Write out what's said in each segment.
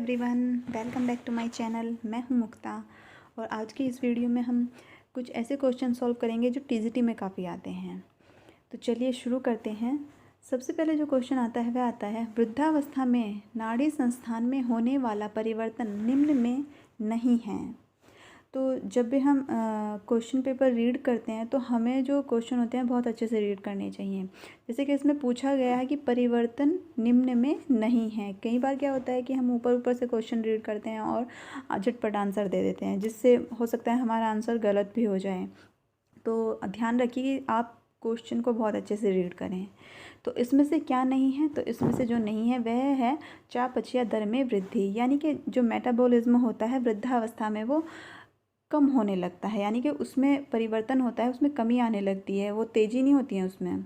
Everyone, welcome back to my channel. मैं हूं मुक्ता और आज की इस वीडियो में हम कुछ ऐसे क्वेश्चन सॉल्व करेंगे जो टीजीटी में काफ़ी आते हैं। तो चलिए शुरू करते हैं। सबसे पहले जो क्वेश्चन आता है वह आता है, वृद्धावस्था में नाड़ी संस्थान में होने वाला परिवर्तन निम्न में नहीं है। तो जब भी हम क्वेश्चन पेपर रीड करते हैं तो हमें जो क्वेश्चन होते हैं बहुत अच्छे से रीड करने चाहिए। जैसे कि इसमें पूछा गया है कि परिवर्तन निम्न में नहीं है। कई बार क्या होता है कि हम ऊपर ऊपर से क्वेश्चन रीड करते हैं और झटपट आंसर दे देते हैं, जिससे हो सकता है हमारा आंसर गलत भी हो जाए। तो ध्यान रखिए कि आप क्वेश्चन को बहुत अच्छे से रीड करें। तो इसमें से क्या नहीं है, तो इसमें से जो नहीं है वह है चयापचय दर में वृद्धि, यानी कि जो मेटाबॉलिज्म होता है वृद्धावस्था में वो कम होने लगता है, यानी कि उसमें परिवर्तन होता है, उसमें कमी आने लगती है, वो तेज़ी नहीं होती है उसमें।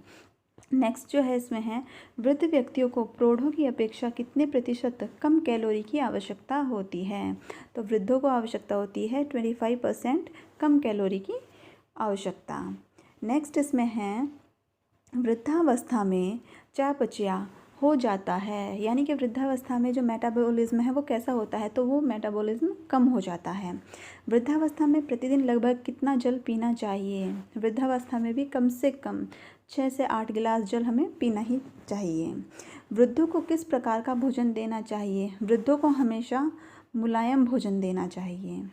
नेक्स्ट जो है इसमें है, वृद्ध व्यक्तियों को प्रौढ़ों की अपेक्षा कितने प्रतिशत कम कैलोरी की आवश्यकता होती है। तो वृद्धों को आवश्यकता होती है 25% कम कैलोरी की आवश्यकता। नेक्स्ट इसमें है, वृद्धावस्था में चयापचय हो जाता है, यानी कि वृद्धावस्था में जो मेटाबॉलिज्म है वो कैसा होता है, तो वो मेटाबॉलिज्म कम हो जाता है। वृद्धावस्था में प्रतिदिन लगभग कितना जल पीना चाहिए। वृद्धावस्था में भी कम से कम 6 से 8 गिलास जल हमें पीना ही चाहिए। वृद्धों को किस प्रकार का भोजन देना चाहिए। वृद्धों को हमेशा मुलायम भोजन देना चाहिए।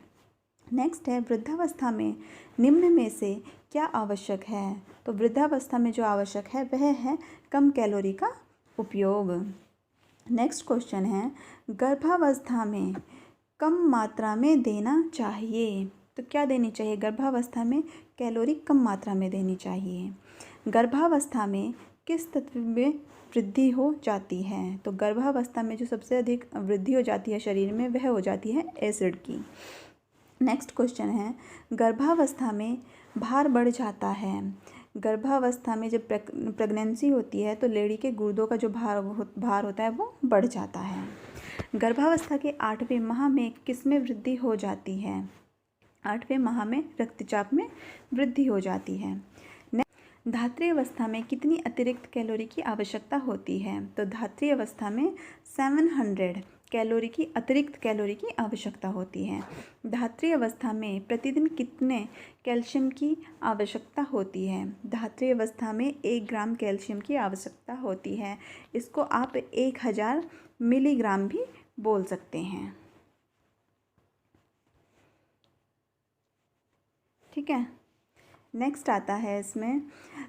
नेक्स्ट है, वृद्धावस्था में निम्न में से क्या आवश्यक है। तो वृद्धावस्था में जो आवश्यक है वह है कम कैलोरी का उपयोग। नेक्स्ट क्वेश्चन है, गर्भावस्था में कम मात्रा में देना चाहिए। तो क्या देनी चाहिए, गर्भावस्था में कैलोरी कम मात्रा में देनी चाहिए। गर्भावस्था में किस तत्व में वृद्धि हो जाती है। तो गर्भावस्था में जो सबसे अधिक वृद्धि हो जाती है शरीर में वह हो जाती है एसिड की। नेक्स्ट क्वेश्चन है, गर्भावस्था में भार बढ़ जाता है। गर्भावस्था में जब प्रेगनेंसी होती है तो लेडी के गुर्दों का जो भार होता है वो बढ़ जाता है। गर्भावस्था के 8वें माह में किसमें वृद्धि हो जाती है। 8वें माह में रक्तचाप में वृद्धि हो जाती है। धात्री अवस्था में कितनी अतिरिक्त कैलोरी की आवश्यकता होती है। तो धात्री अवस्था में 700 कैलोरी की अतिरिक्त कैलोरी की आवश्यकता होती है। धात्री अवस्था में प्रतिदिन कितने कैल्शियम की आवश्यकता होती है। धात्री अवस्था में 1 ग्राम कैल्शियम की आवश्यकता होती है। इसको आप 1000 मिलीग्राम भी बोल सकते हैं। ठीक है। नेक्स्ट आता है इसमें,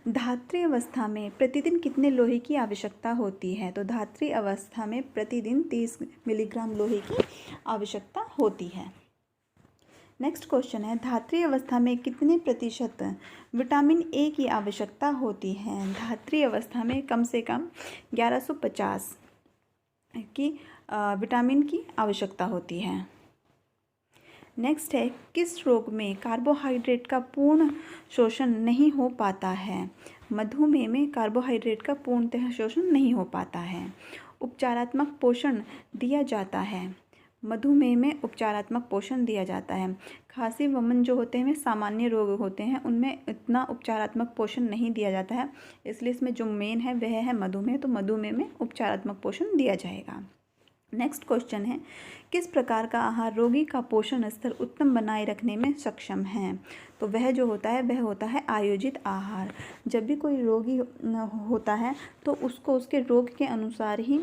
धात्री अवस्था में प्रतिदिन कितने लोहे की आवश्यकता होती है। तो धात्री अवस्था में प्रतिदिन 30 मिलीग्राम लोहे की आवश्यकता होती है। नेक्स्ट क्वेश्चन है, धात्री अवस्था में कितने प्रतिशत विटामिन ए की आवश्यकता होती है। धात्री अवस्था में कम से कम 1150 की विटामिन की आवश्यकता होती है। नेक्स्ट है, किस रोग में कार्बोहाइड्रेट का पूर्ण शोषण नहीं हो पाता है। मधुमेह में कार्बोहाइड्रेट का पूर्णतः शोषण नहीं हो पाता है। उपचारात्मक पोषण दिया जाता है। मधुमेह में उपचारात्मक पोषण दिया जाता है। खांसी वमन जो होते हैं सामान्य रोग होते हैं, उनमें इतना उपचारात्मक पोषण नहीं दिया जाता है, इसलिए इसमें जो मेन है वह है मधुमेह। तो मधुमेह में उपचारात्मक पोषण दिया जाएगा। नेक्स्ट क्वेश्चन है, किस प्रकार का आहार रोगी का पोषण स्तर उत्तम बनाए रखने में सक्षम है। तो वह जो होता है वह होता है आयोजित आहार। जब भी कोई रोगी होता है तो उसको उसके रोग के अनुसार ही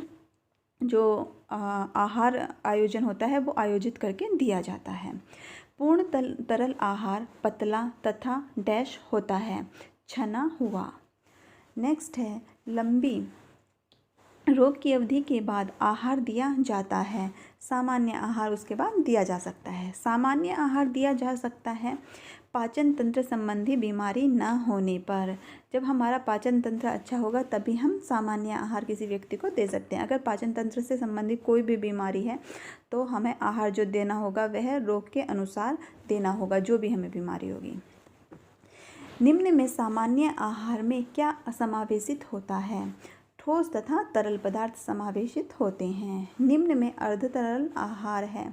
जो आहार आयोजन होता है वो आयोजित करके दिया जाता है। पूर्ण तरल आहार पतला तथा डैश होता है, छना हुआ। नेक्स्ट है, लंबी रोग की अवधि के बाद आहार दिया जाता है। सामान्य आहार उसके बाद दिया जा सकता है। सामान्य आहार दिया जा सकता है पाचन तंत्र संबंधी बीमारी न होने पर। जब हमारा पाचन तंत्र अच्छा होगा तभी हम सामान्य आहार किसी व्यक्ति को दे सकते हैं। अगर पाचन तंत्र से संबंधित कोई भी बीमारी है तो हमें आहार जो देना होगा वह रोग के अनुसार देना होगा, जो भी हमें बीमारी होगी। निम्न में सामान्य आहार में क्या समावेशित होता है। ठोस तथा तरल पदार्थ समावेशित होते हैं। निम्न में अर्ध तरल आहार है,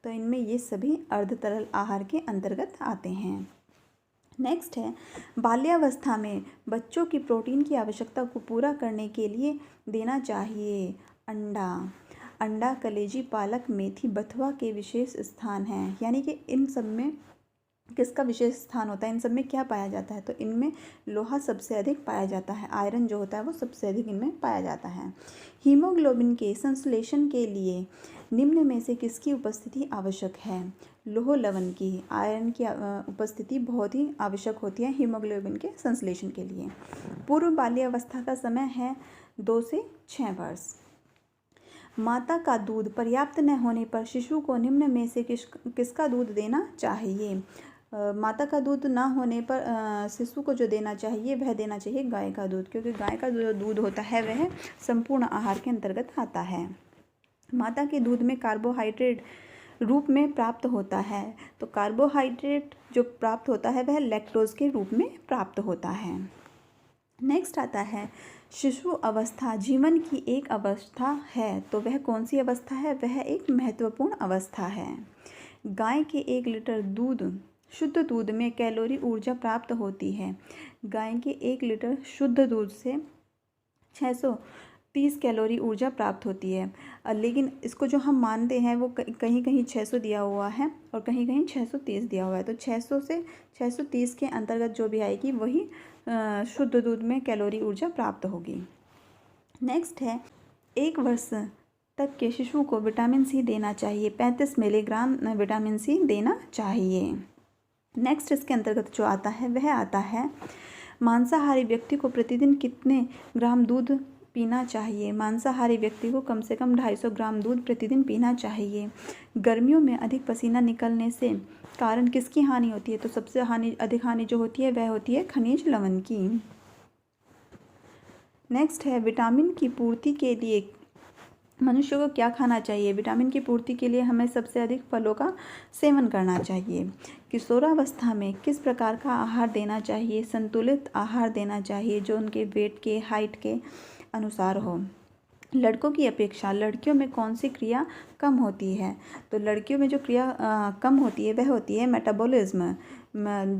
तो इनमें ये सभी अर्ध तरल आहार के अंतर्गत आते हैं। नेक्स्ट है, बाल्यावस्था में बच्चों की प्रोटीन की आवश्यकता को पूरा करने के लिए देना चाहिए अंडा। अंडा, कलेजी, पालक, मेथी, बथुआ के विशेष स्थान हैं। यानी कि इन सब में किसका विशेष स्थान होता है, इन सब में क्या पाया जाता है, तो इनमें लोहा सबसे अधिक पाया जाता है, आयरन जो होता है वो सबसे अधिक इनमें पाया जाता है। हीमोग्लोबिन के संश्लेषण के लिए निम्न में से किसकी उपस्थिति आवश्यक है? लौह लवण की, आयरन की उपस्थिति बहुत ही आवश्यक होती है हीमोग्लोबिन के संश्लेषण के लिए। पूर्व बाल्यावस्था का समय है 2 से 6 वर्ष। माता का दूध पर्याप्त न होने पर शिशु को निम्न में से किसका दूध देना चाहिए? माता का दूध ना होने पर शिशु को जो देना चाहिए वह देना चाहिए गाय का दूध, क्योंकि गाय का जो दूध होता है वह संपूर्ण आहार के अंतर्गत आता है। माता के दूध में कार्बोहाइड्रेट रूप में प्राप्त होता है, तो कार्बोहाइड्रेट जो प्राप्त होता है वह लैक्टोज के रूप में प्राप्त होता है। नेक्स्ट आता है शिशु अवस्था जीवन की एक अवस्था है, तो वह कौन सी अवस्था है? वह एक महत्वपूर्ण अवस्था है। गाय के 1 लीटर दूध शुद्ध दूध में कैलोरी ऊर्जा प्राप्त होती है। गाय के 1 लीटर शुद्ध दूध से 630 कैलोरी ऊर्जा प्राप्त होती है। लेकिन इसको जो हम मानते हैं वो कहीं कहीं 600 दिया हुआ है और कहीं कहीं 630 दिया हुआ है, तो 600 से 630 के अंतर्गत जो भी आएगी वही शुद्ध दूध में कैलोरी ऊर्जा प्राप्त होगी। नेक्स्ट है 1 वर्ष तक के शिशु को विटामिन सी देना चाहिए, 35 मिलीग्राम विटामिन सी देना चाहिए। नेक्स्ट इसके अंतर्गत जो आता है वह आता है मांसाहारी व्यक्ति को प्रतिदिन कितने ग्राम दूध पीना चाहिए? मांसाहारी व्यक्ति को कम से कम 250 ग्राम दूध प्रतिदिन पीना चाहिए। गर्मियों में अधिक पसीना निकलने से कारण किसकी हानि होती है? तो सबसे अधिक हानि जो होती है वह होती है खनिज लवण की। नेक्स्ट है विटामिन की पूर्ति के लिए मनुष्य को क्या खाना चाहिए? विटामिन की पूर्ति के लिए हमें सबसे अधिक फलों का सेवन करना चाहिए। किशोरावस्था में किस प्रकार का आहार देना चाहिए? संतुलित आहार देना चाहिए जो उनके वेट के, हाइट के अनुसार हो। लड़कों की अपेक्षा लड़कियों में कौन सी क्रिया कम होती है? तो लड़कियों में जो क्रिया कम होती है वह होती है मेटाबॉलिज्म।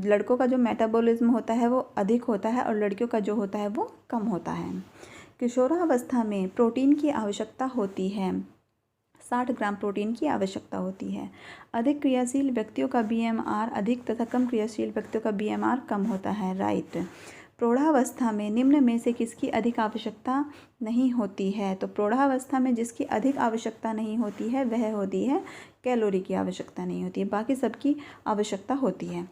लड़कों का जो मेटाबॉलिज्म होता है वो अधिक होता है और लड़कियों का जो होता है वो कम होता है। किशोरावस्था में प्रोटीन की आवश्यकता होती है, 60 ग्राम प्रोटीन की आवश्यकता होती है। अधिक क्रियाशील व्यक्तियों का BMR अधिक तथा कम क्रियाशील व्यक्तियों का BMR कम होता है, राइट। प्रौढ़ावस्था में निम्न में से किसकी अधिक आवश्यकता नहीं होती है? तो प्रौढ़ावस्था में जिसकी अधिक आवश्यकता नहीं होती है वह होती है कैलोरी की आवश्यकता नहीं होती है, बाकी सबकी आवश्यकता होती है।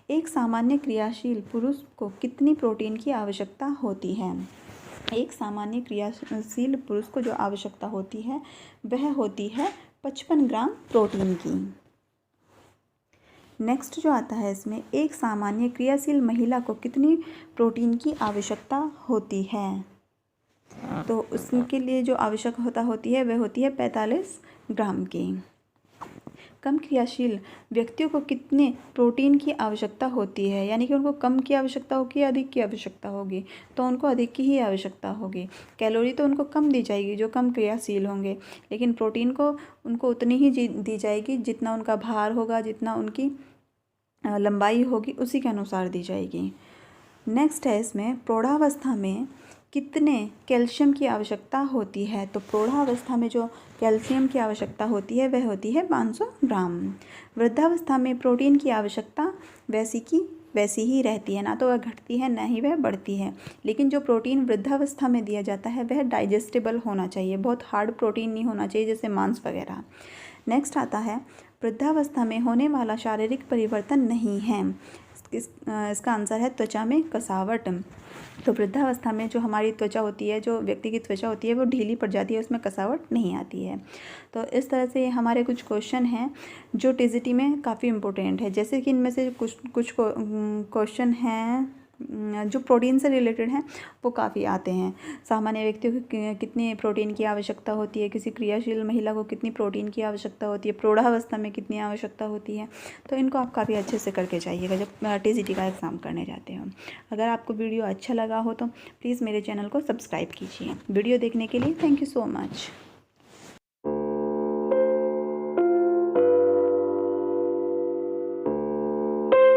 एक सामान्य क्रियाशील पुरुष को कितनी प्रोटीन की आवश्यकता होती है? एक सामान्य क्रियाशील पुरुष को जो आवश्यकता होती है वह होती है 55 ग्राम प्रोटीन की। नेक्स्ट जो आता है इसमें एक सामान्य क्रियाशील महिला को कितनी प्रोटीन की आवश्यकता होती है? तो उसके लिए जो आवश्यकता होती है वह होती है 45 ग्राम की। कम क्रियाशील व्यक्तियों को कितने प्रोटीन की आवश्यकता होती है? यानी कि उनको कम की आवश्यकता होगी या अधिक की आवश्यकता होगी? तो उनको अधिक की ही आवश्यकता होगी। कैलोरी तो उनको कम दी जाएगी जो कम क्रियाशील होंगे, लेकिन प्रोटीन को उनको उतनी ही दी जाएगी जितना उनका भार होगा, जितना उनकी लंबाई होगी उसी के अनुसार दी जाएगी। नेक्स्ट है इसमें प्रौढ़ावस्था में कितने कैल्शियम की आवश्यकता होती है? तो प्रौढ़ावस्था में जो कैल्शियम की आवश्यकता होती है वह होती है 500 ग्राम। वृद्धावस्था में प्रोटीन की आवश्यकता वैसी की वैसी ही रहती है, ना तो वह घटती है ना ही वह बढ़ती है। लेकिन जो प्रोटीन वृद्धावस्था में दिया जाता है वह डाइजेस्टेबल होना चाहिए, बहुत हार्ड प्रोटीन नहीं होना चाहिए जैसे मांस वगैरह। नेक्स्ट आता है वृद्धावस्था में होने वाला शारीरिक परिवर्तन नहीं है। इसका आंसर है त्वचा में कसावट। तो वृद्धावस्था में जो हमारी त्वचा होती है, जो व्यक्ति की त्वचा होती है वो ढीली पड़ जाती है, उसमें कसावट नहीं आती है। तो इस तरह से हमारे कुछ क्वेश्चन हैं जो टीजीटी में काफ़ी इम्पोर्टेंट है। जैसे कि इनमें से कुछ क्वेश्चन हैं जो प्रोटीन से रिलेटेड हैं वो काफ़ी आते हैं। सामान्य व्यक्तियों को कितनी प्रोटीन की आवश्यकता होती है, किसी क्रियाशील महिला को कितनी प्रोटीन की आवश्यकता होती है, प्रौढ़ावस्था में कितनी आवश्यकता होती है। तो इनको आप काफ़ी अच्छे से करके जाइएगा जब टीजीटी का एग्ज़ाम करने जाते हो। अगर आपको वीडियो अच्छा लगा हो तो प्लीज़ मेरे चैनल को सब्सक्राइब कीजिए। वीडियो देखने के लिए थैंक यू सो मच।